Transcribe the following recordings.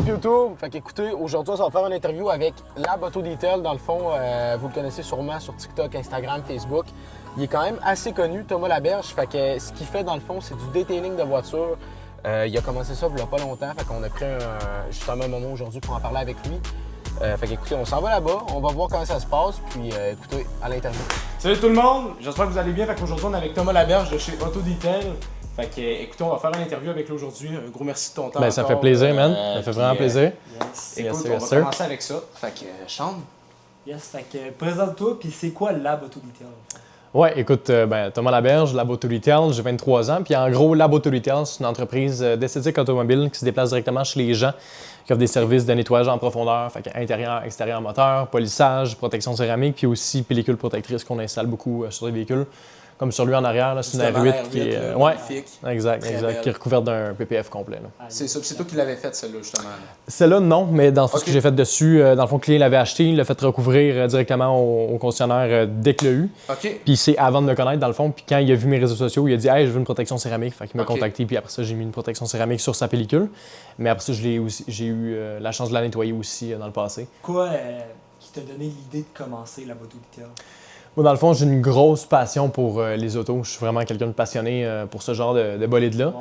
YouTube? Fait qu'écoutez, aujourd'hui, on va faire une interview avec Lab Auto Detail. Dans le fond, vous le connaissez sûrement sur TikTok, Instagram, Facebook. Il est quand même assez connu, Thomas Laberge. Fait que ce qu'il fait, dans le fond, c'est du detailing de voitures. Il a commencé ça il n'y a pas longtemps. Fait qu'on a pris justement un moment aujourd'hui pour en parler avec lui. Fait qu'écoutez, on s'en va là-bas, on va voir comment ça se passe, puis écoutez, à l'interview. Salut tout le monde, j'espère que vous allez bien. Fait qu'aujourd'hui, on est avec Thomas Laberge de chez Auto Detail. Fait que, écoutez, on va faire une interview avec lui aujourd'hui. Un gros merci de ton temps. Ben, ça fait plaisir, man. Ça fait vraiment plaisir. Écoute, on va commencer avec ça. Fait que, Sean. Yes, fait que présente-toi, puis c'est quoi Lab Auto Detail? Ouais, écoute, Thomas Laberge, Lab Auto Detail, j'ai 23 ans. Puis en gros, Lab Auto Detail, c'est une entreprise d'esthétique automobile qui se déplace directement chez les gens, qui offre des services de nettoyage en profondeur, fait que intérieur, extérieur moteur, polissage, protection céramique, puis aussi pellicule protectrice qu'on installe beaucoup sur les véhicules. Comme sur lui en arrière, là, c'est une R8 qui est exact, qui est recouverte d'un PPF complet. C'est ça, c'est toi qui l'avais fait celle-là justement. Celle-là, non, mais dans ce que j'ai fait dessus, dans le fond, le client l'avait acheté, il l'a fait recouvrir directement au concessionnaire dès qu'il l'a eu. Puis c'est avant de me connaître, dans le fond, puis quand il a vu mes réseaux sociaux, il a dit « Hey, je veux une protection céramique », fait qu'il m'a contacté, puis après ça, j'ai mis une protection céramique sur sa pellicule. Mais après ça, j'ai eu la chance de la nettoyer aussi dans le passé. Quoi qui t'a donné l'idée de commencer Lab Auto Detail? Moi, dans le fond, j'ai une grosse passion pour les autos. Je suis vraiment quelqu'un de passionné pour ce genre de bolide-là.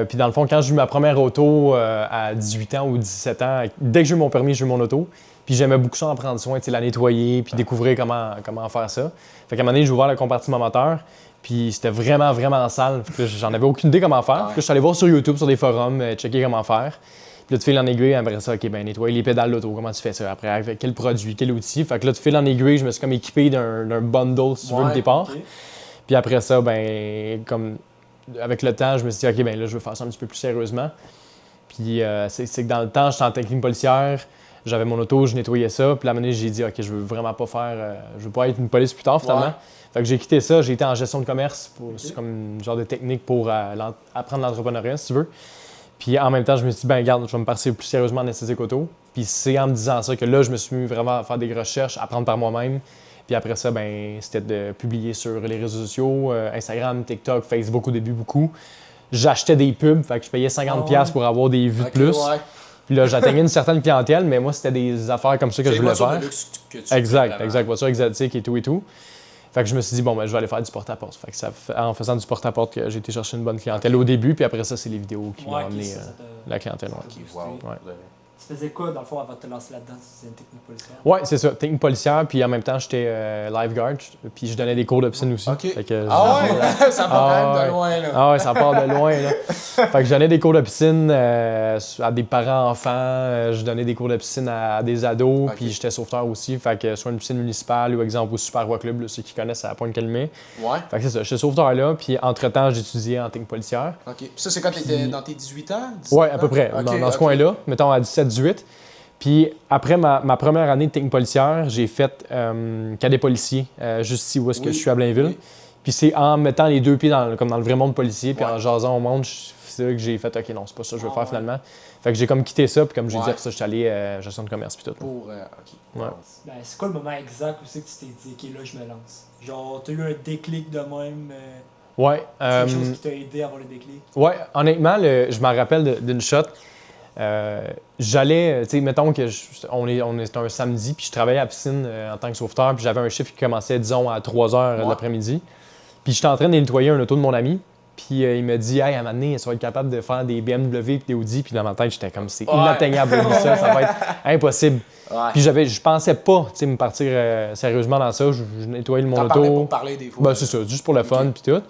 Puis dans le fond, quand j'ai eu ma première auto à 18 ans ou 17 ans, dès que j'ai eu mon permis, j'ai eu mon auto. Puis j'aimais beaucoup ça en prendre soin, la nettoyer, puis découvrir comment faire ça. Fait qu'à un moment donné, j'ai ouvert le compartiment moteur, puis c'était vraiment, vraiment sale. Fait que j'en avais aucune idée comment faire. Puis je suis allé voir sur YouTube, sur des forums, checker comment faire. Puis là, tu files en aiguille, après ça, OK, ben nettoyer les pédales d'auto, comment tu fais ça? Après, avec quel produit, quel outil? Fait que là, tu files en aiguille, je me suis comme équipé d'un bundle, si tu veux, de départ. Okay. Puis après ça, ben comme avec le temps, je me suis dit, OK, ben là, je veux faire ça un petit peu plus sérieusement. Puis c'est que dans le temps, j'étais en technique policière, j'avais mon auto, je nettoyais ça. Puis là, à un moment donné, j'ai dit, OK, je veux vraiment pas faire, je veux pas être une police plus tard, finalement. Fait que j'ai quitté ça, j'ai été en gestion de commerce, c'est comme une genre de technique pour apprendre l'entrepreneuriat, si tu veux. Puis en même temps, je me suis dit, ben regarde, je vais me passer plus sérieusement en esthétique auto. Puis c'est en me disant ça que là, je me suis mis vraiment à faire des recherches, à apprendre par moi-même. Puis après ça, ben c'était de publier sur les réseaux sociaux, Instagram, TikTok, Facebook au début beaucoup. J'achetais des pubs, fait que je payais 50$ pour avoir des vues de plus. Puis là, j'atteignais une certaine clientèle, mais moi, c'était des affaires comme ça que je voulais faire. Exact, voiture exotique et tout. Fait que je me suis dit, bon, ben, je vais aller faire du porte-à-porte. Fait que en faisant du porte-à-porte, que j'ai été chercher une bonne clientèle au début, puis après ça, c'est les vidéos qui m'ont amené la clientèle. Tu faisais quoi, dans le fond, avant de te lancer là-dedans? Tu faisais une technique policière? Oui, c'est ça, technique policière, puis en même temps, j'étais lifeguard, puis je donnais des cours de piscine aussi. Fait que, ça part quand même de loin, là. Ah ouais, ça part de loin, là. Fait que je donnais des cours de piscine à des parents-enfants, je donnais des cours de piscine à des ados, puis j'étais sauveteur aussi, fait que soit une piscine municipale ou exemple au Super Roi Club, là, ceux qui connaissent à Pointe-Calumet. Fait que c'est ça, j'étais sauveteur là, puis entre-temps, j'étudiais en technique policière. Puis ça, c'est quand tu étais dans tes 18 ans? Oui, à peu près, dans ce coin-là, mettons à 17-18. Puis après ma première année de technique policière, j'ai fait cadet policier, juste ici où est-ce que je suis à Blainville. Puis c'est en mettant les deux pieds comme dans le vrai monde policier, puis en jasant au monde, c'est là que j'ai fait « OK, non, c'est pas ça que je veux faire finalement ». Fait que j'ai comme quitté ça, puis comme j'ai dit, après ça, je suis allé gestion de commerce puis tout. Ben, c'est quoi le moment exact où c'est que tu t'es dit « OK, là, je me lance ». Genre, t'as eu un déclic de même? Ouais. C'est quelque chose qui t'a aidé à avoir le déclic? Ouais, honnêtement, je me rappelle d'une shot. J'allais, tu sais, mettons que on est un samedi, puis je travaillais à la piscine en tant que sauveteur, puis j'avais un chiffre qui commençait, disons, à 3h de l'après-midi. Puis j'étais en train de nettoyer un auto de mon ami, puis il me dit « Hey, à un moment donné, ça va être capable de faire des BMW et des Audi », puis dans ma tête, j'étais comme « C'est inatteignable, ça va être impossible ». Puis je pensais pas, tu sais, me partir sérieusement dans ça, je nettoyais mon auto. Pour parler des fois. Ben, c'est ça, juste pour le fun, puis tout.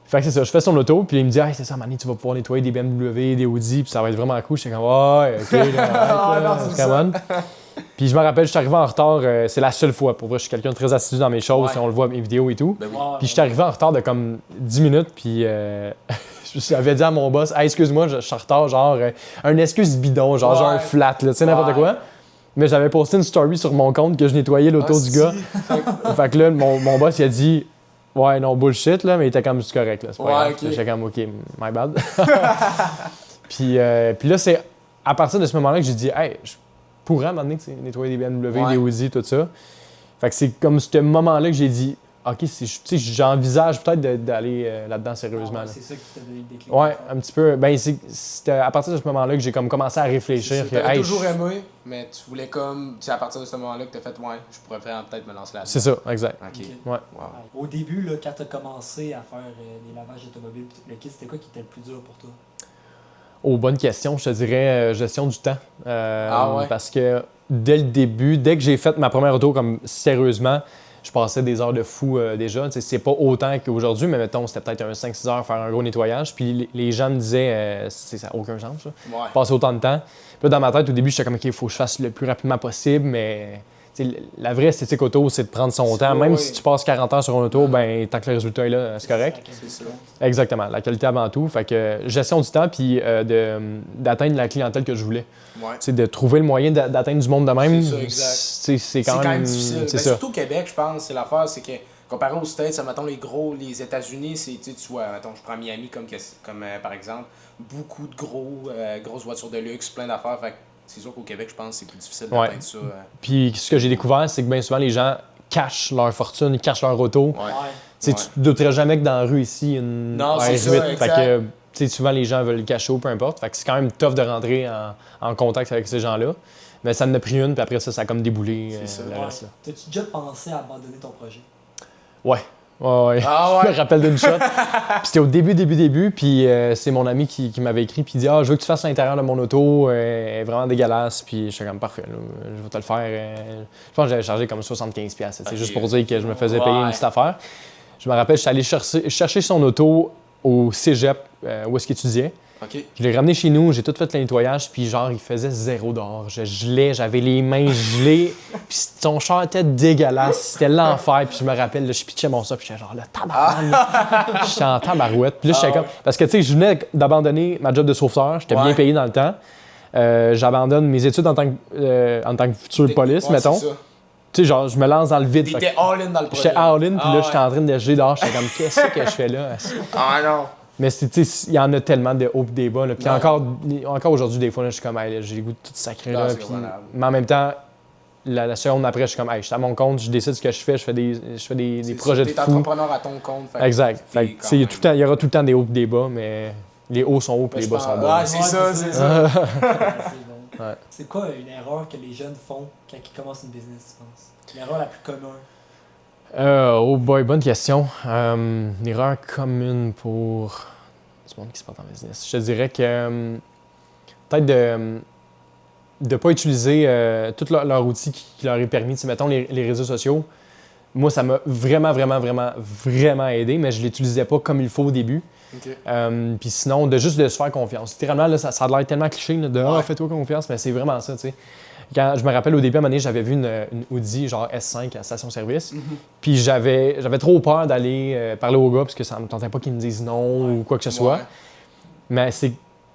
Fait que c'est ça, je fais son auto, puis il me dit « Hey, c'est ça, Manny, tu vas pouvoir nettoyer des BMW, des Audi, puis ça va être vraiment cool. » J'étais comme « Ouais, OK, là, c'est come on. » Puis je me rappelle, je suis arrivé en retard, c'est la seule fois. Pour vrai, je suis quelqu'un de très assidu dans mes choses, on le voit mes vidéos et tout. Puis je suis arrivé en retard de comme 10 minutes, puis j'avais dit à mon boss « Hey, excuse-moi, je suis en retard, genre, un excuse bidon, genre un flat, là, tu sais, n'importe quoi. » Mais j'avais posté une story sur mon compte que je nettoyais l'auto du gars. Fait que là, mon boss, il a dit « Ouais, non, bullshit, là, mais il était comme c'est correct, là, c'est pas grave. » J'étais comme « OK, my bad. » Puis là, c'est à partir de ce moment-là que j'ai dit « Hey, je pourrais m'amener nettoyer des BMW, des Audi, tout ça. » Fait que c'est comme ce moment-là que j'ai dit « OK, tu sais, j'envisage peut-être d'aller là-dedans sérieusement. C'est ça qui t'a donné le déclic. Ouais, un petit peu. Ben, c'était à partir de ce moment-là que j'ai comme commencé à réfléchir. Tu avais toujours aimé, mais tu voulais comme. C'est à partir de ce moment-là que tu as fait, ouais, je pourrais peut-être me lancer là-dedans. C'est ça, exact. OK. Ouais. Wow. Au début, là, quand tu as commencé à faire des lavages automobiles, le kit, c'était quoi qui était le plus dur pour toi? Oh, bonne question. Je te dirais gestion du temps. Ouais? Parce que dès le début, dès que j'ai fait ma première auto comme sérieusement, je passais des heures de fou déjà. C'est pas autant qu'aujourd'hui, mais mettons, c'était peut-être un 5-6 heures faire un gros nettoyage. Puis les gens me disaient, ça n'a aucun sens, ça. Ouais. Passer autant de temps. Puis là, dans ma tête, au début, j'étais comme, OK, il faut que je fasse le plus rapidement possible, mais la vraie esthétique auto, c'est de prendre son temps. Même si tu passes 40 heures sur une auto, ben tant que le résultat est là, c'est correct. C'est ça. Exactement, la qualité avant tout. Fait que gestion du temps, puis d'atteindre la clientèle que je voulais. Ouais. C'est de trouver le moyen d'atteindre du monde de même. C'est ça, exact. C'est quand même difficile. C'est Ben, ça. surtout au Québec, je pense, c'est l'affaire, c'est que comparé aux States, mettons les États-Unis, c'est, tu vois, mettons, je prends Miami comme par exemple, beaucoup de grosses voitures de luxe, plein d'affaires. Fait que c'est sûr qu'au Québec, je pense que c'est plus difficile d'atteindre ça. Puis ce que j'ai découvert, c'est que bien souvent, les gens cachent leur fortune, ils cachent leur auto. Ouais. Tu ne douterais jamais que dans la rue ici, il y a une Non, c'est ça, R8. exact. Fait que, souvent, les gens veulent le cacher ou peu importe. Fait que c'est quand même tough de rentrer en contact avec ces gens-là. Mais ça en a pris une, puis après ça, ça a comme déboulé C'est ça. le reste. Là. T'as-tu déjà pensé à abandonner ton projet? Ouais. Ouais. Ah Je ouais? me rappelle d'une shot. Puis c'était au début. Puis c'est mon ami qui m'avait écrit. Puis il dit, je veux que tu fasses l'intérieur de mon auto. Elle est vraiment dégueulasse. Puis j'étais comme, parfait, là, je vais te le faire. Je pense que j'avais chargé comme 75$. C'est juste pour dire que je me faisais payer une petite affaire. Je me rappelle, je suis allé chercher son auto au cégep où est-ce qu'il étudiait. OK. Je l'ai ramené chez nous, j'ai tout fait le nettoyage, puis genre, il faisait 0 dehors. Je gelais, j'avais les mains gelées, puis son char était dégueulasse, c'était l'enfer. Puis je me rappelle, là, je pitchais mon ça, puis j'étais genre, le tabarnak! J'étais en tabarouette. Puis là, j'étais comme. Parce que, tu sais, je venais d'abandonner ma job de sauveteur, j'étais bien payé dans le temps. J'abandonne mes études en tant que future police, mettons. C'est ça. Tu sais, genre, je me lance dans le vide. T'étais all-in dans le projet. J'étais all-in, puis là, j'étais en train de geler dehors. J'étais comme, qu'est-ce que je fais là? Ah non! Mais il y en a tellement de hauts et des bas. Là. Puis encore aujourd'hui, des fois, là, je suis comme, hey, j'ai le goût de tout sacré. Non, Là, c'est puis... raisonnable. Mais en même temps, la seconde après, je suis comme, hey, je suis à mon compte, je décide ce que je fais des projets de T'es fou. entrepreneur à ton compte. Fait Exact. Fait que, il y aura tout le temps des hauts et des bas, mais les hauts sont hauts et les bas sont bas. Ah, c'est ça, c'est ça. C'est bon. Ouais. C'est quoi une erreur que les jeunes font quand ils commencent une business, tu penses? L'erreur la plus commune? Oh boy, bonne question. Une erreur commune pour du monde qui se porte en business. Je te dirais que peut-être de ne pas utiliser tous leurs outils qui leur est permis. Tu sais, mettons les réseaux sociaux. Moi, ça m'a vraiment aidé, mais je ne l'utilisais pas comme il faut au début. Okay. Puis sinon, de juste de se faire confiance. Littéralement, là, ça a l'air tellement cliché là, de fais-toi confiance, mais c'est vraiment ça, tu sais. Quand je me rappelle au début, à un moment donné, j'avais vu une Audi genre S5 à la station-service. Puis j'avais trop peur d'aller parler au gars parce que ça me tentait pas qu'ils me disent non ou quoi que ce soit. Mais c'est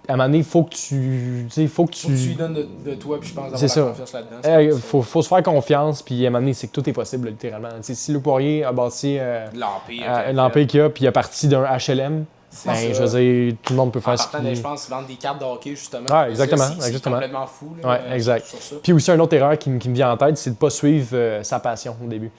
à un moment donné, il faut que tu Faut que tu lui donnes de toi, puis je pense c'est d'avoir la ça. confiance là-dedans. Faut se faire confiance, puis à un moment donné, c'est que tout est possible, là, littéralement. T'sais, si le Poirier a bâti l'empire qu'il y a, puis il a parti d'un HLM, ben, je veux dire, tout le monde peut faire ce qu'il veut. Je pense vendre des cartes de hockey, justement. Ouais, exactement. C'est complètement fou. Là, ouais, exact. Sur ça. Puis aussi, une autre erreur qui me vient en tête, c'est de ne pas suivre sa passion au début.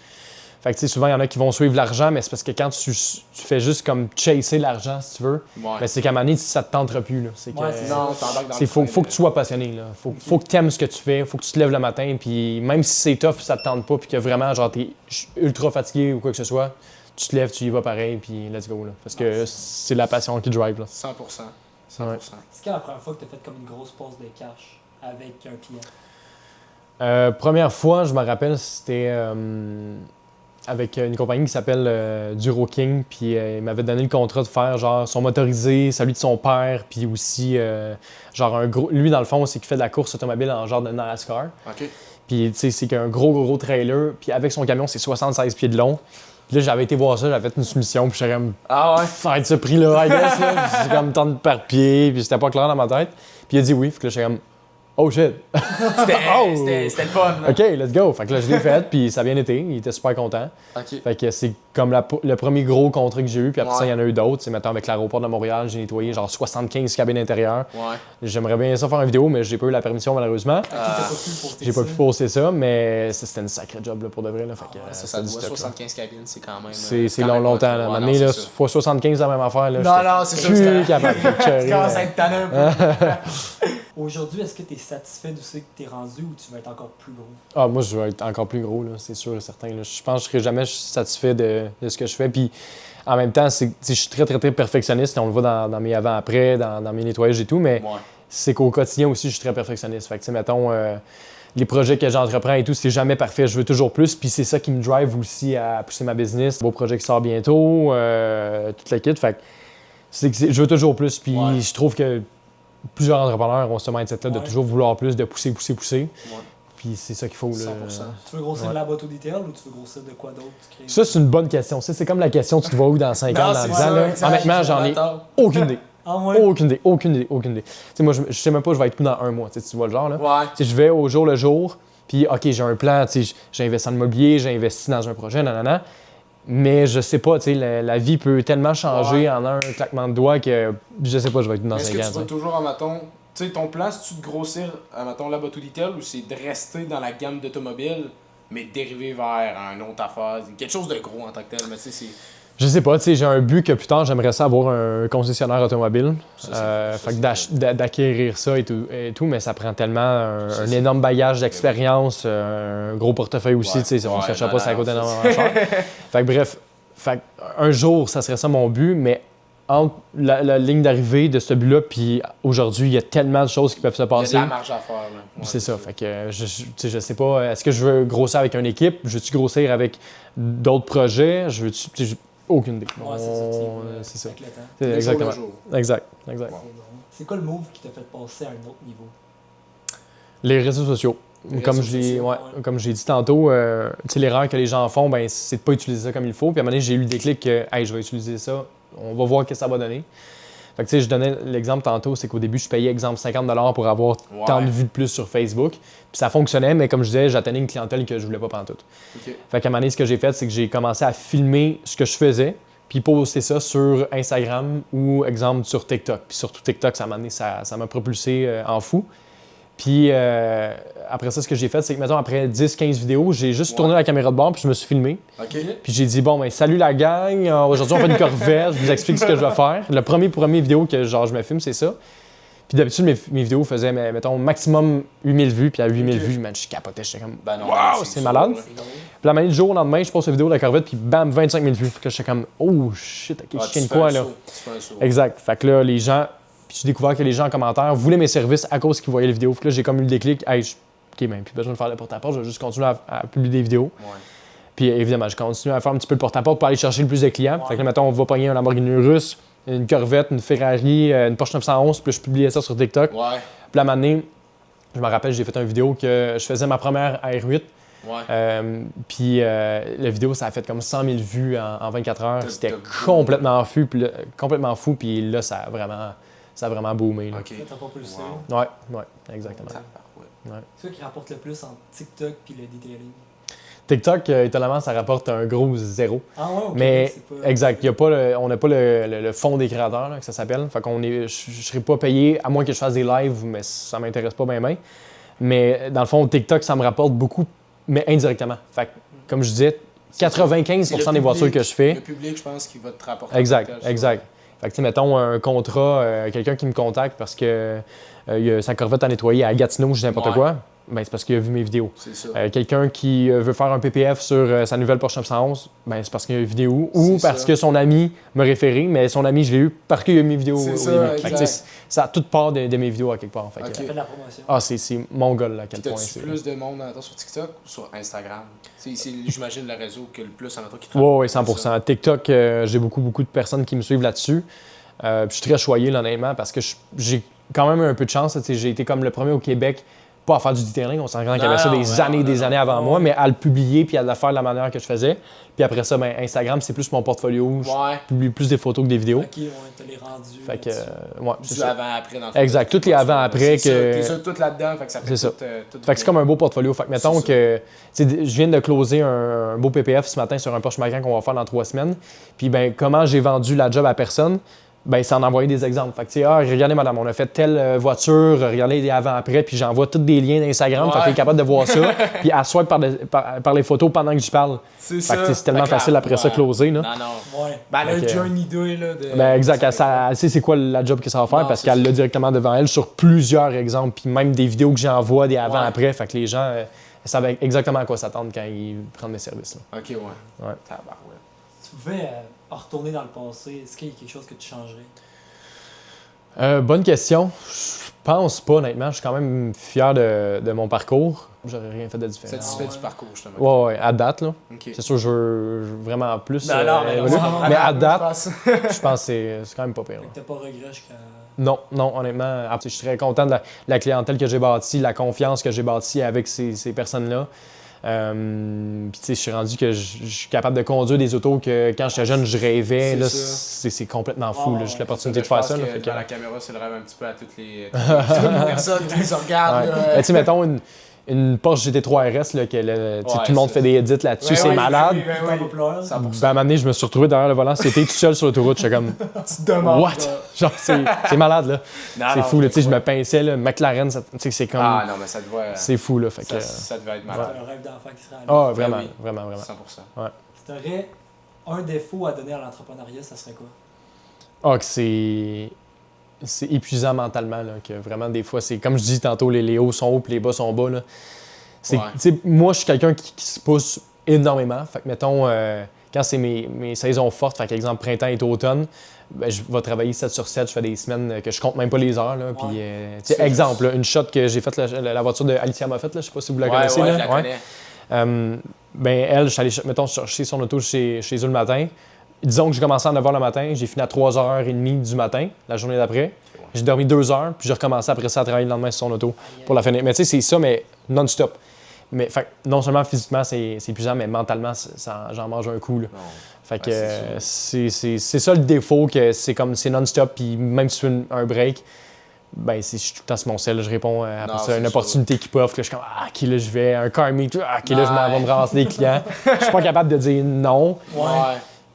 Fait que, tu sais, souvent, il y en a qui vont suivre l'argent, mais c'est parce que quand tu fais juste comme chasser l'argent, si tu veux, ben, c'est qu'à un moment donné, ça te tentera plus. Là. C'est que, faut que tu sois passionné. Là. Faut que tu aimes ce que tu fais, faut que tu te lèves le matin, puis même si c'est tough, ça te tente pas, puis que vraiment, genre, t'es ultra fatigué ou quoi que ce soit, tu te lèves, tu y vas pareil, puis let's go. Là. Parce que c'est la passion qui drive. Là. 100%. Ouais. C'est quand la première fois que tu as fait comme une grosse pause de cash avec un client? Première fois, je me rappelle, c'était avec une compagnie qui s'appelle Duro King, puis il m'avait donné le contrat de faire genre son motorisé, celui de son père, puis aussi genre un gros. Lui, dans le fond, c'est qu'il fait de la course automobile en genre de NASCAR. OK. Puis tu sais, c'est qu'un gros trailer, puis avec son camion, c'est 76 pieds de long. Puis là, j'avais été voir ça, j'avais fait une soumission, puis j'étais comme. Ah ouais? Faire ce prix-là, I guess, là. C'est comme tant de par pied, puis c'était pas clair dans ma tête. Puis il a dit oui, puis là, j'étais comme. Oh shit! C'était le fun. Là. OK, let's go! Fait que là, je l'ai fait, puis ça a bien été. Il était super content. OK. Fait que c'est comme le premier gros contrat que j'ai eu, puis après Ouais. ça, il y en a eu d'autres. Mettons, avec l'aéroport de Montréal, j'ai nettoyé genre 75 cabines intérieures. Ouais. J'aimerais bien ça faire une vidéo, mais j'ai pas eu la permission, malheureusement. T'as pas pu poster J'ai pas ça. pu poster ça, mais c'était une sacrée job là, pour de vrai. Là, fait que, Ça c'était du doit stock, là. 75 cabines, c'est quand même. C'est quand même longtemps. hot, Là. ouais, Maintenant, non, là, c'est ça. fois 75 la même affaire. Là, Non, c'est ça, plus c'est capable de Tu cœurer, commences là. à être tanné un peu. Aujourd'hui, est-ce que tu es satisfait de ce que tu es rendu ou tu veux être encore plus gros? Ah, moi, je vais être encore plus gros, là, c'est sûr et certain. Là. Je pense que je serai jamais satisfait de ce que je fais. Puis, en même temps, je suis très, très, très perfectionniste. On le voit dans mes avant-après, dans mes nettoyages et tout, mais Ouais. c'est qu'au quotidien aussi, je suis très perfectionniste. Fait que, tu sais, mettons, les projets que j'entreprends et tout, c'est jamais parfait. Je veux toujours plus. Puis, c'est ça qui me drive aussi à pousser ma business. Beau projet qui sort bientôt, toute la kit. Fait que, je veux toujours plus. Puis, Ouais. je trouve que plusieurs entrepreneurs ont ce mindset-là de Ouais. toujours vouloir plus, de pousser. Ouais. Puis c'est ça qu'il faut. Là. 100%. Tu veux grossir Ouais. de la boîte au detail ou tu veux grossir de quoi d'autre? Ça, c'est une bonne question. Ça, c'est comme la question tu te vois où dans 5 ans, Non, dans c'est 10 ça, ans. Là. exact. Honnêtement, j'en ai Attends. aucune idée. Ah ouais? Aucune idée. Tu sais, moi, je sais même pas je vais être où dans un mois. Tu sais, tu vois le genre. Là. Ouais. Tu sais, je vais au jour le jour, puis OK, j'ai un plan, tu sais, j'ai investi en immobilier, j'ai investi dans un projet, nanana. Mais je sais pas, tu sais, la vie peut tellement changer Ouais. en un claquement de doigts que je sais pas je vais être où dans Est-ce 5 que ans. tu vas toujours, mettons, tu sais, ton plan, c'est-tu de grossir, mettons, la boîte au detail ou c'est de rester dans la gamme d'automobile, mais de dériver vers un autre affaire, quelque chose de gros en tant que tel, mais tu sais, c'est. Je sais pas, tu sais, j'ai un but que plus tard, j'aimerais ça avoir un concessionnaire automobile. Ça, Fait que d'acquérir ça et tout, mais ça prend tellement un énorme bagage d'expérience, un gros portefeuille aussi, Ouais. tu sais, on se Ouais, cachera non, pas, ça non, coûte c'est énormément cher. Fait que bref, un jour, ça serait ça mon but, mais entre la ligne d'arrivée de ce but-là, puis aujourd'hui, il y a tellement de choses qui peuvent se Il y a de passer. la marge à faire, là. Ouais, C'est ça. Fait que tu sais, je sais pas, est-ce que je veux grossir avec une équipe? Je veux-tu grossir avec d'autres projets? Je veux-tu. Tu sais, j'ai aucune idée. Ouais, c'est ça. C'est ça. Avec le temps. C'est Le exactement. jour le jour. Exact. Ouais. C'est bon. C'est quoi le move qui t'a fait passer à un autre niveau? Les réseaux sociaux. Les Comme réseaux je l'ai sociaux, ouais, comme j'ai dit tantôt, tu sais, l'erreur que les gens font, ben, c'est de pas utiliser ça comme il faut. Puis à un moment donné, j'ai eu le déclic que hey, je vais utiliser ça, on va voir ce que ça va donner. Fait que, tu sais, je donnais l'exemple tantôt, c'est qu'au début, je payais, exemple, 50 $ pour avoir Ouais. tant de vues de plus sur Facebook. Puis ça fonctionnait, mais comme je disais, j'atteignais une clientèle que je voulais pas pantoute. Ok. Fait qu'à un moment donné, ce que j'ai fait, c'est que j'ai commencé à filmer ce que je faisais, puis poster ça sur Instagram ou, exemple, sur TikTok. Puis surtout TikTok, ça m'a propulsé en fou. Puis après ça, ce que j'ai fait, c'est que, mettons, après 10-15 vidéos, j'ai juste tourné la caméra de bord, puis je me suis filmé. Ok. Puis j'ai dit, bon, ben salut la gang, aujourd'hui on fait une corvette, je vous explique ce que je vais faire. Le premier vidéo que genre, je me filme, c'est ça. Puis d'habitude, mes vidéos faisaient, mettons, maximum 8000 vues, puis à 8000 vues, man, je capotais, j'étais comme, Ben non, wow, c'est malade. sûr, là. C'est drôle. Puis la même du jour au lendemain, je poste une vidéo de la corvette, puis bam, 25 000 vues. Fait que j'étais comme, oh shit, ok, Ah, je tu tiens fais quoi un là? saut, tu fais un saut. Exact. Fait que là, les gens, puis j'ai découvert que les gens en commentaire voulaient mes services à cause qu'ils voyaient les vidéos. Fait que là, j'ai comme eu le déclic, hey, ok, ben, plus besoin de faire le porte-à-porte, je vais juste continuer à publier des vidéos. Ouais. Puis évidemment, je continue à faire un petit peu le porte-à-porte pour aller chercher le plus de clients. Fait que là, mettons, on va pogner un Lamborghini russe, une Corvette, une Ferrari, une Porsche 911, puis là, je publiais ça sur TikTok. Puis Ouais. là, à un moment donné, je me rappelle, j'ai fait une vidéo que je faisais ma première R8. Ouais. Puis la vidéo, ça a fait comme 100 000 vues en 24 heures. C'était t'as- complètement fou. Puis là, ça a vraiment boomé. Là. Ok. Ça t'a propulsé. Wow. Ouais, exactement. Ouais. C'est quoi qui rapporte le plus entre TikTok puis le detailing? TikTok, étonnamment, ça rapporte un gros zéro. Ah ouais, ok. Mais c'est pas- exact, on n'a pas le fonds des créateurs, là, que ça s'appelle. Fait qu'on est, je ne serais pas payé, à moins que je fasse des lives, mais ça m'intéresse pas bien. Mais dans le fond, TikTok, ça me rapporte beaucoup, mais indirectement. Fait que, comme je disais, 95% des voitures que je fais. Le public, je pense, qui va te rapporter. Exact, davantage, ça. exact. Fait que, tu sais, mettons un contrat, quelqu'un qui me contacte parce que il a sa Corvette à nettoyer à Gatineau, je dis n'importe Ouais. quoi, ben, c'est parce qu'il a vu mes vidéos. C'est ça. Quelqu'un qui veut faire un PPF sur sa nouvelle Porsche 911, ben, c'est parce qu'il y a une vidéo ou C'est parce ça. que son ami m'a référé, mais son ami, je l'ai eu parce qu'il y a eu mes vidéos. C'est au ça, début. Fait que, exact. tu sais, ça a toute part de mes vidéos à quelque part. Fait que, Ok. Ça fait de la promotion. ah, c'est mon goal là, à quel Puis point t'as-tu c'est. plus de monde attends, sur TikTok ou sur Instagram? C'est, j'imagine, le réseau que le plus en attend qui te Oui, rapporte 100%. TikTok, j'ai beaucoup de personnes qui me suivent là-dessus. Puis je suis très choyé, là, honnêtement, parce que j'ai quand même un peu de chance. Tu sais, j'ai été comme le premier au Québec pas à faire du detailing, on s'en rend qu'il y avait ça des années avant non. moi, mais à le publier puis à le faire de la manière que je faisais. Puis après ça, ben, Instagram, c'est plus mon portfolio. Ouais. Je publie plus des photos que des vidéos. Ok, ouais, t'as les rendus. Fait que, là-dessus. c'est Du ça. avant-après dans le fond. Exact, tous les avant-après C'est que- ça, t'es sûr tout là-dedans, fait que ça fait C'est ça. tout Fait que c'est comme un beau portfolio. Fait que mettons C'est ça. que tu sais, je viens de closer un beau PPF ce matin sur un Porsche Macan qu'on va faire dans 3 semaines. Puis ben comment j'ai vendu la job à personne, ben c'est en envoyer des exemples. Fait que tu sais, regardez madame, on a fait telle voiture, regardez les avant-après, puis j'envoie tous des liens d'Instagram, fait Ouais. qu'elle est capable de voir ça. Puis elle swipe par les photos pendant que je parle. C'est Fait ça. que tu sais, c'est tellement Fait que là, facile après ça ouais. closer là. Non, non. Ouais. Ben, elle a Fait que- déjà une idée, là. De... Ben exact, elle sait c'est quoi la job que ça va faire Non, parce c'est qu'elle ça. l'a directement devant elle sur plusieurs exemples, puis même des vidéos que j'envoie, des avant-après, fait que les gens savent exactement à quoi s'attendre quand ils prennent mes services. Là. Ok, ouais. Ouais. Tabarouette. Si tu pouvais retourner dans le passé, est-ce qu'il y a quelque chose que tu changerais? Bonne question. Je pense pas, honnêtement. Je suis quand même fier de mon parcours. J'aurais rien fait de différent. Satisfait ouais. du parcours, justement. Ouais, à date, là. Ok. C'est sûr, je veux vraiment plus. Non, non, mais, évoluer. non, Mais à je date, pense. je pense que c'est quand même pas pire. Fait là. que t'as pas regret jusqu'à. Non, non, honnêtement, je suis très content de la clientèle que j'ai bâtie, la confiance que j'ai bâtie avec ces personnes-là. Puis, tu sais, je suis rendu que je suis capable de conduire des autos que quand j'étais jeune, je rêvais. C'est Là, ça. c'est complètement fou. Ouais, Là, j'ai ouais. l'opportunité de Je faire pense ça. Là, que fait que- dans la caméra, c'est le rêve un petit peu à toutes les personnes qui se regardent. Ouais. là. Ben, tu sais, mettons une Porsche GT3 RS, là, que tu sais, Ouais, tout le monde ça. fait des edits là-dessus, Ouais, c'est ouais, malade. oui, T'en oui, vas oui. pleurer. 100%. Ben, à un moment donné, je me suis retrouvé derrière le volant, c'était tout seul sur l'autoroute, j'étais comme, Tu te demandes. what? Genre, c'est malade, là. Non, C'est non, fou, là, tu sais, je me ouais. pinçais, là, McLaren, tu sais, c'est comme, Ah non, mais ça devait. c'est fou, là, fait que, Ça devait être C'est malade. un rêve d'enfant qui serait allé. ah, vraiment, oui. vraiment, vraiment. 100%. Si t'aurais un défaut à donner à l'entrepreneuriat, ça serait quoi? Ah, que c'est épuisant mentalement, là, que vraiment, des fois, c'est comme je dis tantôt, les hauts sont hauts puis les bas sont bas, là. C'est, Ouais. tu sais, moi, je suis quelqu'un qui se pousse énormément. Fait que, mettons, quand c'est mes saisons fortes, fait exemple printemps et automne, ben, je vais travailler 7 sur 7. Je fais des semaines que je compte même pas les heures. Là, puis, tu sais, C'est exemple, là, une shot que j'ai faite, la voiture de Alicia Moffett, là, je sais pas si vous la connaissez. Ouais, là. je la Ouais. connais. Ben, elle, je suis allé, mettons, chercher son auto chez eux le matin. Disons que j'ai commencé à 9h le matin, j'ai fini à 3h30 du matin, la journée d'après. J'ai dormi 2 heures, puis j'ai recommencé après ça à travailler le lendemain sur son auto pour la finir. Mais tu sais, c'est ça, mais non-stop. Mais fait, que non seulement physiquement, c'est épuisant, mais mentalement, j'en mange un coup. Là. Non. Fait que Ouais, c'est ça le défaut, que c'est comme c'est non-stop, puis même si tu fais un break, ben je suis tout le temps sur mon sel, je réponds après Non, ça, c'est une sûr. opportunité qui offre, là, je suis comme ah, qui là je vais, un car meet, ah, qui là je m'en vais Ouais. me ramasser des clients. Je suis pas capable de dire non. Ouais.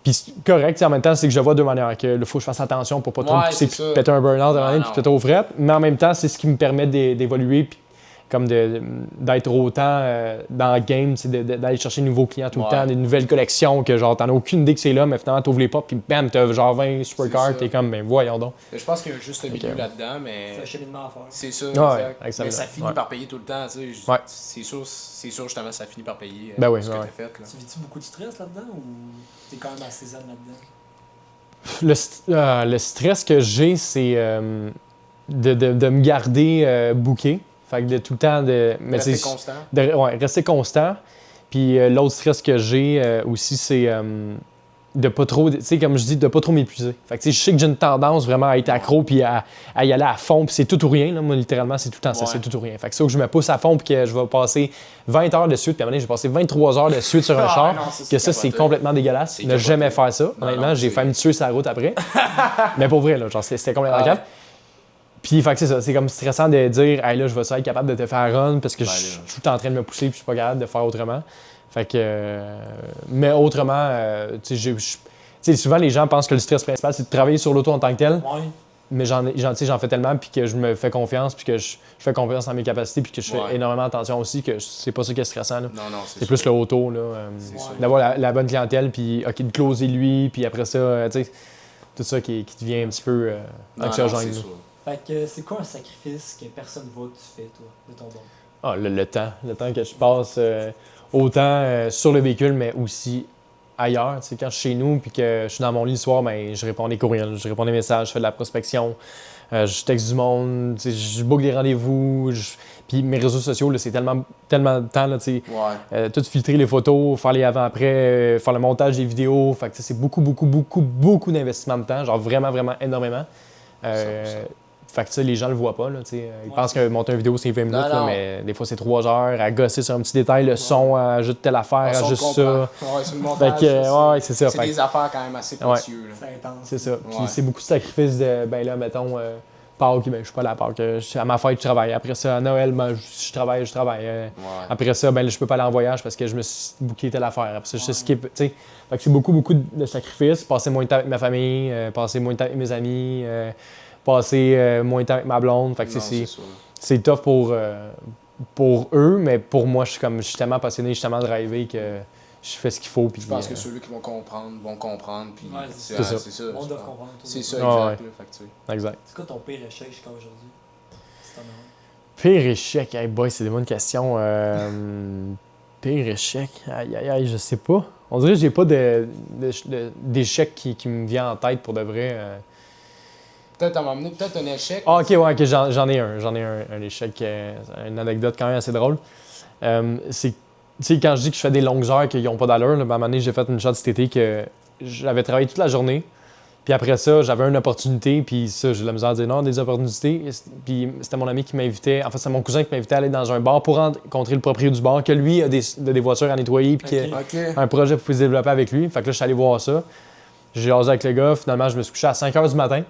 Puis c'est correct, en même temps, c'est que je le vois de deux manières, que faut que je fasse attention pour pas trop me Ouais, pousser c'est puis ça. péter un burn-out à un moment donné, Non, puis non. péter aux frettes. Mais en même temps, c'est ce qui me permet d'évoluer puis comme d'être autant dans le game, c'est d'aller chercher de nouveaux clients tout le Ouais. temps, des nouvelles collections que genre t'en as aucune idée que c'est là, mais finalement t'ouvres les portes puis bam, t'as genre 20 supercars, ça. t'es comme ben voyons donc. Je pense qu'il y a un juste milieu Ok. là-dedans, mais C'est un cheminement à faire. c'est ça. Ouais, exact. avec ça, Mais là. ça finit Ouais. par payer tout le temps. Tu sais. Ouais. C'est sûr, justement, ça finit par payer Ben oui, ce que ouais, t'as ouais. fait. Là. Tu vis-tu beaucoup de stress là-dedans ou t'es quand même assez zen là-dedans? Le stress que j'ai, c'est de me garder booké. Fait que de tout le temps mais Rester c'est- constant. Ouais, rester constant. Puis l'autre stress que j'ai aussi, c'est de pas trop, tu sais, comme je dis, de pas trop m'épuiser. Fait que tu sais, je sais que j'ai une tendance vraiment à être accro puis à y aller à fond. Puis c'est tout ou rien, là. Moi, littéralement, c'est tout le temps ça, Ouais. c'est tout ou rien. Fait que c'est où je me pousse à fond puis que je vais passer 20 heures de suite. Puis à un moment donné, j'ai passé 23 heures de suite sur un Ah, char. non, ça, c'est que ça, c'est capoté. complètement dégueulasse. C'est Ne capoté. jamais faire ça. Non, Honnêtement, non, j'ai c'est- failli me tuer sur la route après. Mais pour vrai, là, genre, c'était complètement Ah calme. ouais. Puis, fait que c'est ça, c'est comme stressant de dire, hey, là, je vais être capable de te faire run parce que Ben, je là. suis tout le temps en train de me pousser puis je suis pas capable de faire autrement. Fait que. Mais autrement, tu sais, tu sais, souvent les gens pensent que le stress principal, c'est de travailler sur l'auto en tant que tel, Ouais. mais tu sais, j'en fais tellement puis que je me fais confiance puis que je fais confiance en mes capacités puis que je fais Ouais. énormément attention aussi, que c'est pas ça qui est stressant. Là. Non, non, C'est plus le auto, là. C'est sûr. D'avoir la bonne clientèle puis, OK, de closer lui, puis après ça, tu sais, tout ça qui devient un petit peu Non, anxiogène. non, c'est là. sûr. Fait que c'est quoi un sacrifice que personne voit que tu fais, toi, de ton bon? Ah, le temps que je passe autant sur le véhicule, mais aussi ailleurs. Tu sais, quand je suis chez nous puis que je suis dans mon lit le soir, ben, je réponds des courriels, je réponds des messages, je fais de la prospection, je texte du monde, tu sais, je book des rendez-vous. Puis mes réseaux sociaux, là, c'est tellement de temps. Là, tu sais, Ouais. tout filtrer les photos, faire les avant-après, faire le montage des vidéos. Fait que, tu sais, c'est beaucoup d'investissement de temps, genre vraiment, vraiment énormément. 100%. Fait que ça, les gens le voient pas. Là, ils pensent que monter une vidéo, c'est 20 minutes, là, mais des fois, c'est 3 heures à gosser sur un petit détail. Le son, ajoute telle affaire, ajuste ça. Ouais, c'est le montage. Ouais, c'est ça. C'est des affaires quand même assez précieuses. C'est intense. C'est ça. Puis c'est beaucoup de sacrifices de, ben là, mettons, Pâques, ben, je suis pas là à Pâques. À ma fête, je travaille. Après ça, à Noël, ben, je travaille. Après ça, ben là, je peux pas aller en voyage parce que je me suis booké telle affaire. Après ça, je skip, tu sais. Fait que c'est beaucoup de sacrifices. Passer moins de temps avec ma famille, passer moins de temps avec mes amis, passer moins de temps avec ma blonde. Fait que c'est tough pour eux, mais pour moi, je suis tellement passionné, je suis tellement drivé que je fais ce qu'il faut. Puis, je pense que ceux qui vont comprendre. Puis c'est ça. On doit comprendre. C'est ça, exact. C'est quoi ton pire échec jusqu'à aujourd'hui? Pire échec, hey boy, c'est des bonnes questions. Pire échec, aïe, je sais pas. On dirait que j'ai pas d'échec qui me vient en tête pour de vrai. Peut-être à m'emmener, peut-être un échec. Ah, ok, j'en ai un échec, une anecdote quand même assez drôle. C'est, tu sais, quand je dis que je fais des longues heures qui n'ont pas d'allure, là, ben, à un moment donné, j'ai fait une shot cet été que j'avais travaillé toute la journée. Puis après ça, j'avais une opportunité, puis ça, j'ai de la misère à dire non, des opportunités. Puis c'était mon ami qui m'invitait, en fait, c'est mon cousin qui m'invitait à aller dans un bar pour rencontrer le propriétaire du bar, que lui a des voitures à nettoyer, puis qu'il a un projet pour se développer avec lui. Fait que là, je suis allé voir ça. J'ai jasé avec le gars, finalement, je me suis couché à 5 h du matin.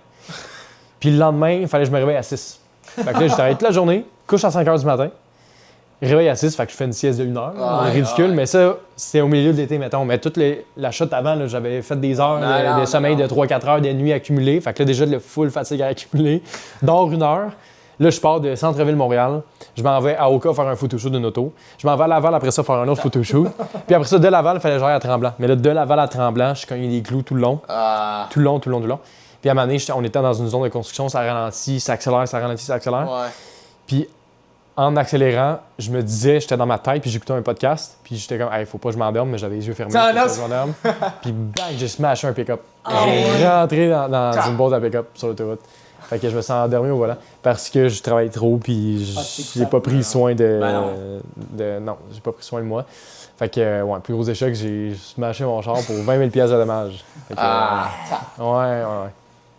Puis le lendemain, il fallait que je me réveille à 6. Fait que là, j'ai travaillé toute la journée, couche à 5 h du matin. Réveil à 6, fait que je fais une sieste de 1 heure. Ridicule, mais ça, c'est au milieu de l'été, mettons. Mais toute la shot avant, là, j'avais fait des heures de sommeil de 3-4 heures, des nuits accumulées. Fait que là, déjà, de full fatigue à accumuler. Dors 1 heure. Là, je pars de Centre-Ville, Montréal. Je m'en vais à Oka faire un photoshoot d'une auto. Je m'en vais à Laval, après ça, faire un autre photoshoot. Puis après ça, de Laval, il fallait que j'aille à Tremblant. Mais là, de Laval à Tremblant, je cognais des clous tout le long. Tout le long. Puis à un moment donné, on était dans une zone de construction, ça ralentit, ça accélère, ça ralentit, ça accélère. Ouais. Puis en accélérant, je me disais, j'étais dans ma tête, puis j'écoutais un podcast, puis j'étais comme, hey, faut pas que je m'endorme, mais j'avais les yeux fermés. Faut pas que je m'endorme. Puis bang, j'ai smashé un pick-up. J'ai rentré dans une boîte à pick-up sur l'autoroute. Fait que je me suis endormi au volant parce que je travaille trop, puis j'ai pas pris soin non, j'ai pas pris soin de moi. Fait que, ouais, plus gros échec, j'ai smashé mon char pour 20 000 $ de dommages. Ouais.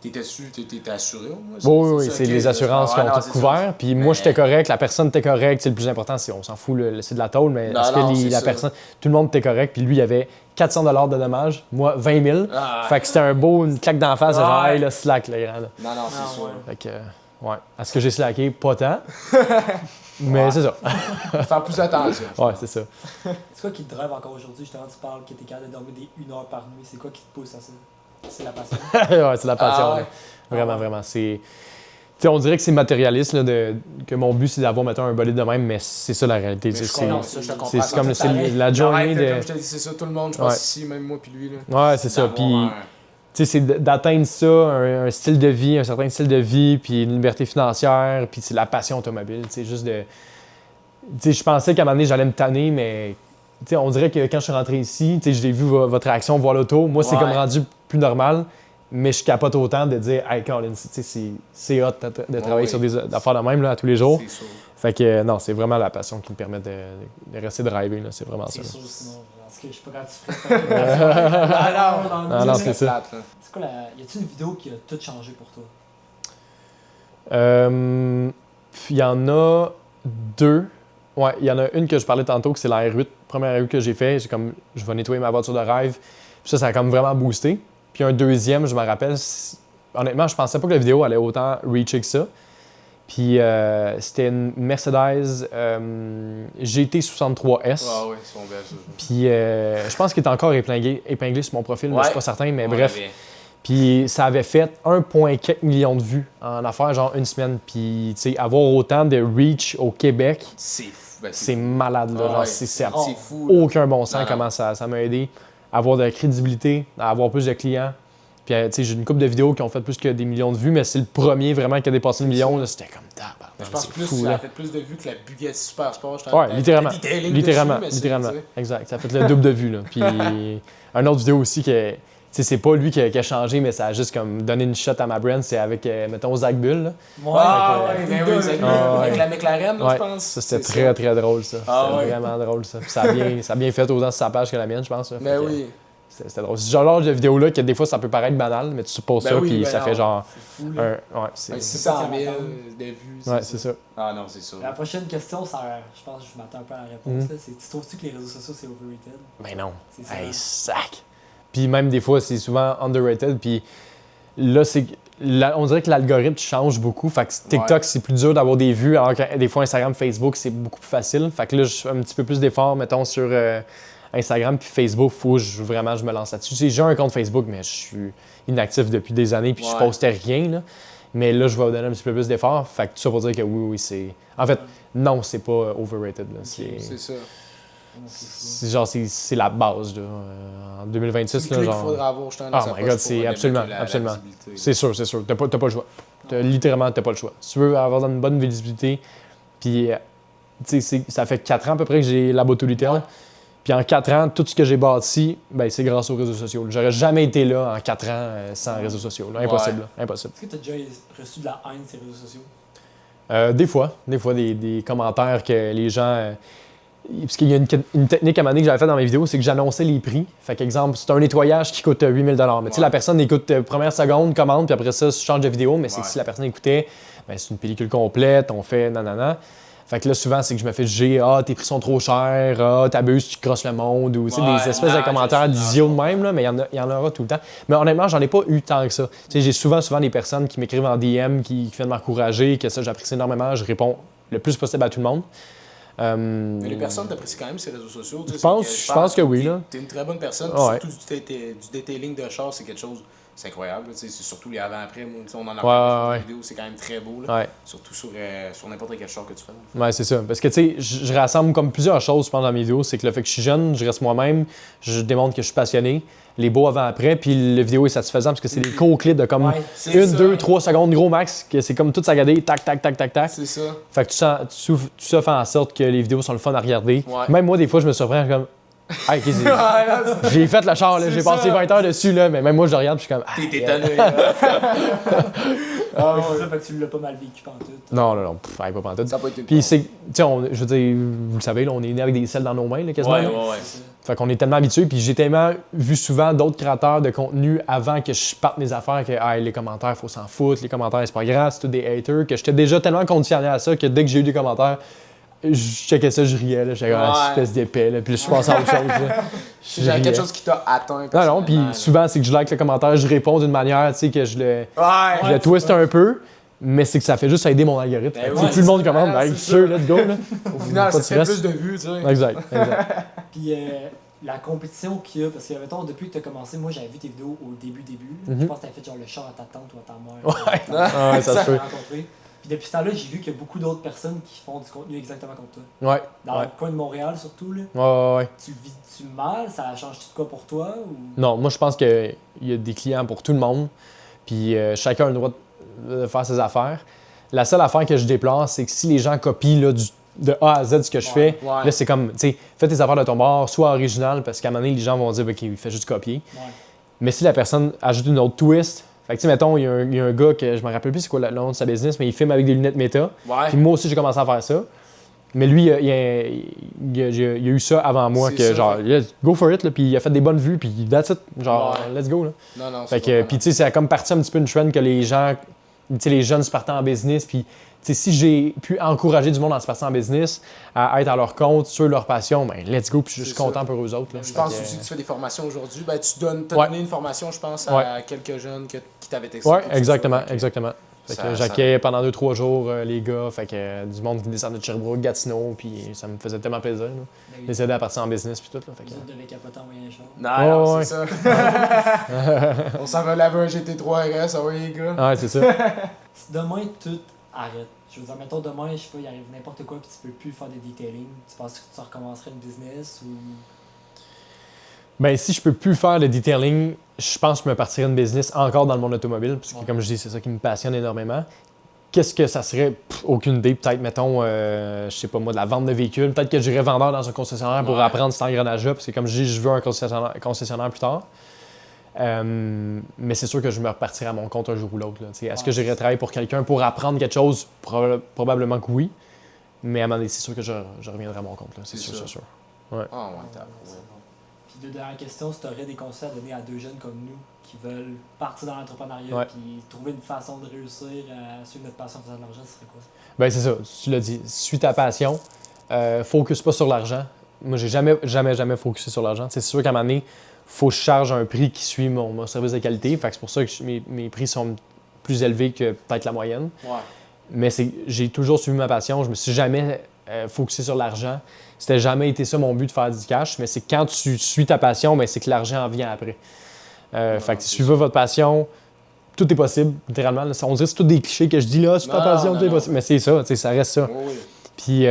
T'étais assuré au moins? Oui, c'est les assurances qui ont tout couvert. Puis moi, j'étais correct, la personne était correcte. Le plus important, c'est on s'en fout, c'est de la tôle, mais est-ce que la personne, tout le monde était correct. Puis lui, il avait 400 $ de dommages, moi, 20 000. Fait que c'était une claque d'en face, genre, hey, là, slack, là, grand. Non, c'est sûr. Fait que, ouais. Est-ce que j'ai slacké? Pas tant. Mais c'est ça. Faire plus attention. Ouais, c'est ça. C'est quoi qui te drive encore aujourd'hui? Justement, tu parles que t'es capable de dormir des 1 heure par nuit. C'est quoi qui te pousse à ça? C'est la passion. Ouais, c'est la passion. Vraiment. On dirait que c'est matérialiste, là, que mon but, c'est d'avoir, mettons, un bolide de même, mais c'est ça la réalité. C'est comme la journée de... Comme je te dis, c'est ça, tout le monde, je pense, ici, même moi puis lui. Là. Ouais, c'est ça. Puis, c'est d'atteindre ça, un style de vie, un certain style de vie, puis une liberté financière, puis c'est la passion automobile. C'est juste de... Je pensais qu'à un moment donné, j'allais me tanner, mais... on dirait que quand je suis rentré ici, j'ai vu votre réaction, voir l'auto. Moi, c'est comme rendu plus normal, mais je capote autant de dire « Hey, Colin, c'est hot de travailler sur des affaires de même là, à tous les jours. » Fait que non, c'est vraiment la passion qui me permet de rester drivé. C'est vraiment ça. C'est sûr, sinon, parce que je sais pas quand tu ferais Non, c'est ça. C'est quoi y a-t-il une vidéo qui a tout changé pour toi? Il y en a 2. Ouais, il y en a une que je parlais tantôt, que c'est la R8, première R8 que j'ai fait. Je vais nettoyer ma voiture de rêve. Puis ça a comme vraiment boosté. Puis un deuxième, je me rappelle, honnêtement, je pensais pas que la vidéo allait autant reacher que ça. Puis c'était une Mercedes GT63S. Ah oui, ils sont belles, ça. Puis je pense qu'il est encore épinglé sur mon profil, mais je suis pas certain, mais bref. Puis ça avait fait 1,4 million de vues en affaire, genre une semaine. Puis tu sais, avoir autant de reach au Québec, c'est malade. Là, c'est fou. Aucun bon sens comment ça m'a aidé à avoir de la crédibilité, à avoir plus de clients. Puis tu sais, j'ai une couple de vidéos qui ont fait plus que des millions de vues, mais c'est le premier vraiment qui a dépassé le million. C'était comme tabac. Je pense que ça a fait plus de vues que la Bugatti Super Sport. Ouais, littéralement. Exact. Ça a fait le double de vues. Là. Puis une autre vidéo aussi que... c'est pas lui qui a changé, mais ça a juste comme donné une shot à ma brand. C'est avec, mettons, Zach Bull. Là. Zach Bull. Avec la McLaren, je pense. Ça, c'était très drôle, ça. C'était vraiment drôle, ça. Puis ça a bien fait autant sur sa page que la mienne, je pense. Là. Mais oui. C'était drôle. C'est ce genre de vidéo-là que des fois, ça peut paraître banal, mais tu poses Ben ça, oui, puis ben ça non. fait genre... C'est fou, là. Ouais, c'est... 600 000 de vues. Ouais, c'est ça. Ah non, c'est ça. La prochaine question, ça, je pense que je m'attends un peu à la réponse. Là, c'est, tu trouves-tu que les réseaux sociaux, c'est overrated? Ben non. C'est ça. Hey, sac! Puis même des fois, c'est souvent underrated, puis là, on dirait que l'algorithme change beaucoup. Fait que TikTok, Ouais. c'est plus dur d'avoir des vues, alors que des fois, Instagram, Facebook, c'est beaucoup plus facile. Fait que là, je fais un petit peu plus d'efforts, mettons, sur Instagram puis Facebook. Faut que je me lance là-dessus. J'ai un compte Facebook, mais je suis inactif depuis des années, puis je Ouais. postais rien, là. Mais là, je vais donner un petit peu plus d'efforts. Fait que tout ça pour dire que oui, c'est... En fait, non, c'est pas overrated, là. C'est ça. C'est genre, c'est la base, là. En 2026, là, Il genre... faudra avoir justement Oh dans sa my poche God, pour c'est débloquer absolument, la absolument. visibilité. C'est sûr. T'as pas le choix. Littéralement, t'as pas le choix. Si tu veux avoir une bonne visibilité, puis, tu sais, ça fait 4 ans à peu près que j'ai la Botulité. Puis en 4 ans, tout ce que j'ai bâti, ben, c'est grâce aux réseaux sociaux. J'aurais jamais été là en 4 ans sans réseaux sociaux. Là. Impossible. Là. Impossible. Est-ce que tu as déjà reçu de la haine sur les réseaux sociaux? Des fois, des commentaires que les gens... parce qu'il y a une technique à un moment donné que j'avais fait dans mes vidéos, c'est que j'annonçais les prix. Fait qu'exemple, c'est un nettoyage qui coûte 8 000 mais tu sais, la personne écoute première seconde, commande, puis après ça, change de vidéo. Mais c'est que si la personne écoutait, ben, c'est une pellicule complète, on fait nanana. Fait que là, souvent, c'est que je me fais juger, tes prix sont trop chers, t'abuses, tu crosses le monde, ou tu sais, des espèces de commentaires d'idiots de même, là, mais il y en aura tout le temps. Mais honnêtement, j'en ai pas eu tant que ça. Tu sais, j'ai souvent des personnes qui m'écrivent en DM, qui viennent m'encourager, que ça, j'apprécie énormément, je réponds le plus possible à tout le monde. Mais les personnes t'apprécient quand même ces réseaux sociaux. Je pense que oui, là. T'es une très bonne personne. Ouais. Surtout du detailing de char, c'est quelque chose. C'est incroyable. C'est surtout les avant-après. On en a Ouais, parlé ouais. dans vidéo, c'est quand même très beau. Là. Ouais. Surtout sur n'importe quel char que tu fais. Ouais, c'est ça. Parce que, tu sais, je rassemble comme plusieurs choses, je pense, dans mes vidéos. C'est que le fait que je suis jeune, je reste moi-même, je démontre que je suis passionné, les beaux avant-après, puis la vidéo est satisfaisante parce que c'est des courts clips de comme Ouais, 1, 2, 3 secondes, gros max, que c'est comme tout saccadé, tac, tac, tac, tac, tac. C'est ça. Fait que tout ça fait en sorte que les vidéos sont le fun à regarder. Ouais. Même moi, des fois, je me surprends comme. Hey, qu'est-ce que j'ai fait le char, là, j'ai passé 20 heures dessus, là, mais même moi, je le regarde, puis je suis comme. T'es étonné. là. C'est ça, fait que tu l'as pas mal vécu pantoute. Non, pas pantoute. Ça a pas été le Puis cas. c'est, tu sais, je veux dire, vous le savez, là, on est né avec des selles dans nos mains, là, quasiment. Ouais, là. ouais, ouais. C'est ça. Fait qu'on est tellement habitués, puis j'ai tellement vu souvent d'autres créateurs de contenu avant que je parte mes affaires que les commentaires, faut s'en foutre, les commentaires, c'est pas grave, c'est tout des haters, que j'étais déjà tellement conditionné à ça que dès que j'ai eu des commentaires, je checkais ça, je riais, là, j'étais comme espèce d'épais, là, puis je pensais à autre chose. Là. Si j'avais quelque chose qui t'a atteint. Non, puis personnellement, souvent, c'est que je like le commentaire, je réponds d'une manière, tu sais, que je le Ouais. twist un peu, mais c'est que ça fait juste aider mon algorithme. Ben Fait que, ouais, tu sais, tout le monde c'est commande, ça, hey, c'est sûr, let's go, là. Au final, Pas ça de te fait stress. plus de vues, tu sais. Exact. Puis la compétition qu'il y a, parce que mettons, depuis que tu as commencé, moi j'avais vu tes vidéos au début. là. Mhm. Je pense que tu fait genre le char à ta tante ou à ta mère. Ah ouais, ça se peut. rencontré. Puis depuis ce temps-là, j'ai vu qu'il y a beaucoup d'autres personnes qui font du contenu exactement comme toi. Ouais, Dans ouais, le coin de Montréal surtout, là. ouais. Tu le vis-tu mal? Ça change-tu de quoi pour toi? Ou... Non, moi, je pense qu'il y a des clients pour tout le monde, puis chacun a le droit de faire ses affaires. La seule affaire que je déplore, c'est que si les gens copient là, de A à Z ce que je fais, ouais. là, c'est comme, tu sais, fais tes affaires de ton bord, soit original, parce qu'à un moment donné, les gens vont dire, OK, il fait juste copier. Ouais. Mais si la personne ajoute une autre twist, fait que, tu sais, mettons, il y a un gars que je me rappelle plus c'est quoi le nom de sa business, mais il filme avec des lunettes méta. Ouais. Puis moi aussi, j'ai commencé à faire ça. Mais lui, il a eu ça avant moi, C'est que ça, genre, fait- yeah, go for it, là, puis il a fait des bonnes vues, puis that's it, genre, Ouais. let's go, là. Non, Fait que, puis tu sais, ça a comme parti un petit peu une trend que les gens, tu sais, les jeunes se partent en business, puis tu sais, si j'ai pu encourager du monde en se partant en business à être à leur compte, sur leur passion, ben let's go, puis je suis C'est content ça. pour eux autres, là. Je Fait pense que, aussi que tu fais des formations aujourd'hui. Ben, t'as Ouais. donné une formation, je pense, Ouais. à quelques jeunes qui t'avaient texté. Ouais, tout ça. exactement, Fait que exactement. Fait que ça- j'accueillais pendant 2-3 jours les gars, fait que du monde qui descendait de Sherbrooke, Gatineau, puis ça me faisait tellement plaisir, là. Mais Les aider à partir en business, puis tout, là. Fait que, vous autres devez capoter en voyant un char. Non, non, Ouais, c'est ça. On s'en va laver un GT3 RS, ah ouais, les gars. ouais, c'est ça. Si demain tout arrête, je veux dire, mettons demain, je sais pas, il arrive n'importe quoi puis tu peux plus faire des detailing, tu penses que tu recommencerais une business ou. Ben, si je peux plus faire le detailing, je pense que je me partirais une business encore dans le monde automobile, parce que Ouais. comme je dis, c'est ça qui me passionne énormément. Qu'est-ce que ça serait? Aucune idée. Peut-être, mettons, je sais pas moi, de la vente de véhicules. Peut-être que j'irais vendeur dans un concessionnaire pour Ouais. apprendre cet engrenage-là, parce que comme je dis, je veux un concessionnaire plus tard. Mais c'est sûr que je me repartirai à mon compte un jour ou l'autre. Là, tu sais. Est-ce que j'irai travailler pour quelqu'un pour apprendre quelque chose? Probablement que oui. Mais à un moment donné, c'est sûr que je reviendrai à mon compte. Là. C'est C'est sûr, sûr. c'est sûr. Ah ouais, t'as. Puis deux dernières questions, si tu aurais des conseils à donner à deux jeunes comme nous qui veulent partir dans l'entrepreneuriat Ouais. puis trouver une façon de réussir à suivre notre passion en faisant de l'argent, ce serait quoi? Ben c'est ça, tu l'as dit. Suis ta passion. Focus pas sur l'argent. Moi, j'ai jamais focusé sur l'argent. C'est sûr qu'à un moment donné, faut que je charge un prix qui suit mon service de qualité. Fait que c'est pour ça que mes prix sont plus élevés que peut-être la moyenne. Ouais. Mais j'ai toujours suivi ma passion. Je me suis jamais focusé sur l'argent. C'était jamais été ça mon but de faire du cash. Mais c'est quand tu suis ta passion, ben, c'est que l'argent en vient après. Fait que suivez votre passion. Tout est possible, littéralement. Là. On dirait que c'est tous des clichés que je dis là, suis ta Non, passion, non, tout est non. possible. Mais c'est ça, ça reste ça. Oui, oui. Puis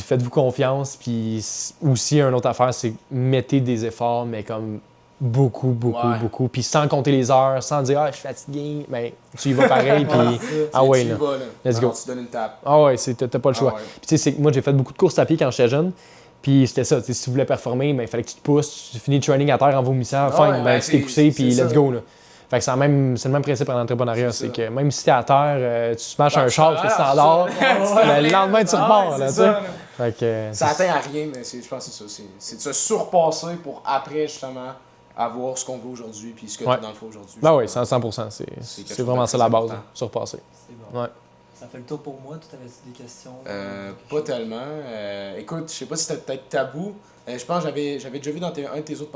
faites-vous confiance. Puis aussi, une autre affaire, c'est mettez des efforts, mais comme beaucoup. Ouais. Puis sans compter les heures, sans dire je suis fatigué, ben tu y vas pareil. Puis ah ouais, Tu y là. vas, là. Let's go. Alors, tu donnes une tape. Ah ouais, t'as pas le choix. Ah ouais. Puis tu sais, moi j'ai fait beaucoup de courses à pied quand j'étais jeune. Puis c'était ça, si tu voulais performer, ben, il fallait que tu te pousses, tu finis le training à terre en vomissant, Ah fin, ouais, ben, tu t'es poussé, puis c'est let's ça. go. Là. Fait que c'est le même principe en entrepreneuriat, C'est c'est ça. que même si t'es à terre, tu smashes Ben, un char, que tu t'endors, le lendemain tu repars, là, tu sais. Fait que, Ça atteint à rien, mais je pense que c'est ça. C'est de se surpasser pour après, justement, avoir ce qu'on veut aujourd'hui puis ce que tu Ouais. as dans le fond aujourd'hui. ben oui, 100%, quelque c'est chose vraiment de ça très la base, important. surpasser. C'est bon. Ouais. Ça fait le tour pour moi. Tu avais des questions? Pas tellement. Écoute, je sais pas si c'était peut-être tabou. Je pense que j'avais déjà vu dans un de tes autres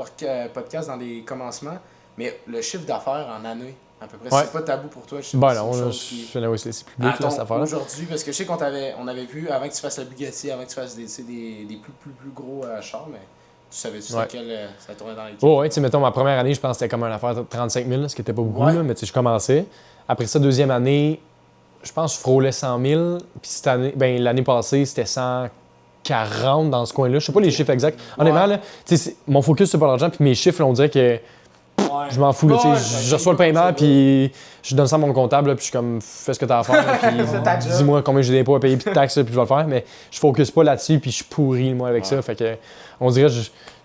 podcasts dans les commencements, mais le chiffre d'affaires en année, à peu près, Ouais. c'est pas tabou pour toi. Je sais Ben pas si non, c'est une là, chose qui- c'est public, là, cette affaire-là. Aujourd'hui, parce que je sais qu'on avait vu avant que tu fasses le Bugatti, avant que tu fasses des plus gros chars, mais tu savais-tu Ouais. quel ça tournait dans les Oh, ouais, tu sais, mettons, ma première année, je pense que c'était comme une affaire de 35 000, ce qui était pas beaucoup, Ouais. là, mais tu sais, je commençais. Après ça, deuxième année, je pense que je frôlais 100 000. Puis cette année, ben, l'année passée, c'était 140 dans ce coin-là. Je sais pas les chiffres exacts. Honnêtement, là, tu sais, mon focus, c'est pas l'argent. Puis mes chiffres, là, on dirait que Ouais. je m'en fous. Là, tu sais, Ouais, je reçois le paiement, puis je donne ça à mon comptable, là, puis je suis comme, fais ce que t'as à faire. là, Fais ta puis job. dis-moi combien j'ai d'impôts à payer, puis de taxes, puis je vais le faire. Mais je focus pas là-dessus, puis je suis pourri, moi, avec Ouais. ça. Fait que, on dirait,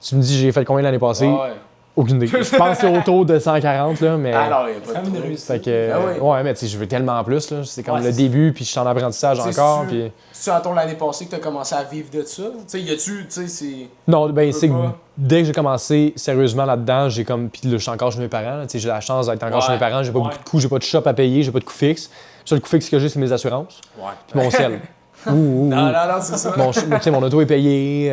tu me dis, j'ai fait combien l'année passée? Ouais. Aucune idée. Je pense que c'est autour de 140, là, mais. Alors, il n'y a C'est pas quand même de une trouble. réussite. Fait que, Ah oui. ouais, mais tu sais, je veux tellement plus, là. C'est comme Ouais, le c'est début, puis je suis en apprentissage Tu sais, encore, c'est-tu- puis... C'est-tu, mettons, l'année passée que tu as commencé à vivre de ça? Tu sais, y a-tu, tu sais, c'est... Non, ben, peux c'est que pas. dès que j'ai commencé sérieusement là-dedans, j'ai comme... Puis là, je suis encore chez mes parents, là. Tu sais, j'ai la chance d'être encore Ouais. chez mes parents, j'ai pas Ouais. beaucoup de coûts, j'ai pas de shop à payer, j'ai pas de coûts fixes. Le seul coût fixe que j'ai, c'est mes assurances, Ouais. puis mon ciel. Non, non, c'est ça. Tu sais, mon auto est payé,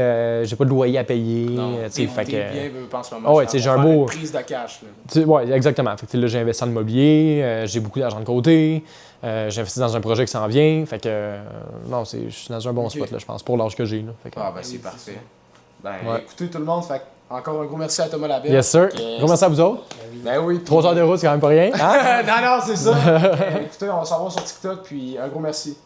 j'ai pas de loyer à payer, Non, tu sais, fait tes que... biens veulent pas en ce moment. Ah ouais, tu sais, j'ai un Faire beau- une prise de cash, là. Tu sais, ouais, exactement. Fait que là, j'ai investi en immobilier, j'ai beaucoup d'argent de côté, j'ai investi dans un projet qui s'en vient. Fait que, non, je suis dans un bon Ok. spot, là, je pense, pour l'âge que j'ai. Là. Fait que, Ah, ben, oui, c'est c'est parfait. ça. Ben, Ouais. écoutez tout le monde, fait que encore un gros merci à Thomas Laberge. yes, sir. Yes. Gros merci à vous autres. Ben oui. Ben oui. puis- 3 heures de route, c'est quand même pas rien. Hein? non, non, c'est ça. Écoutez, on va s'en va sur TikTok, puis un gros merci.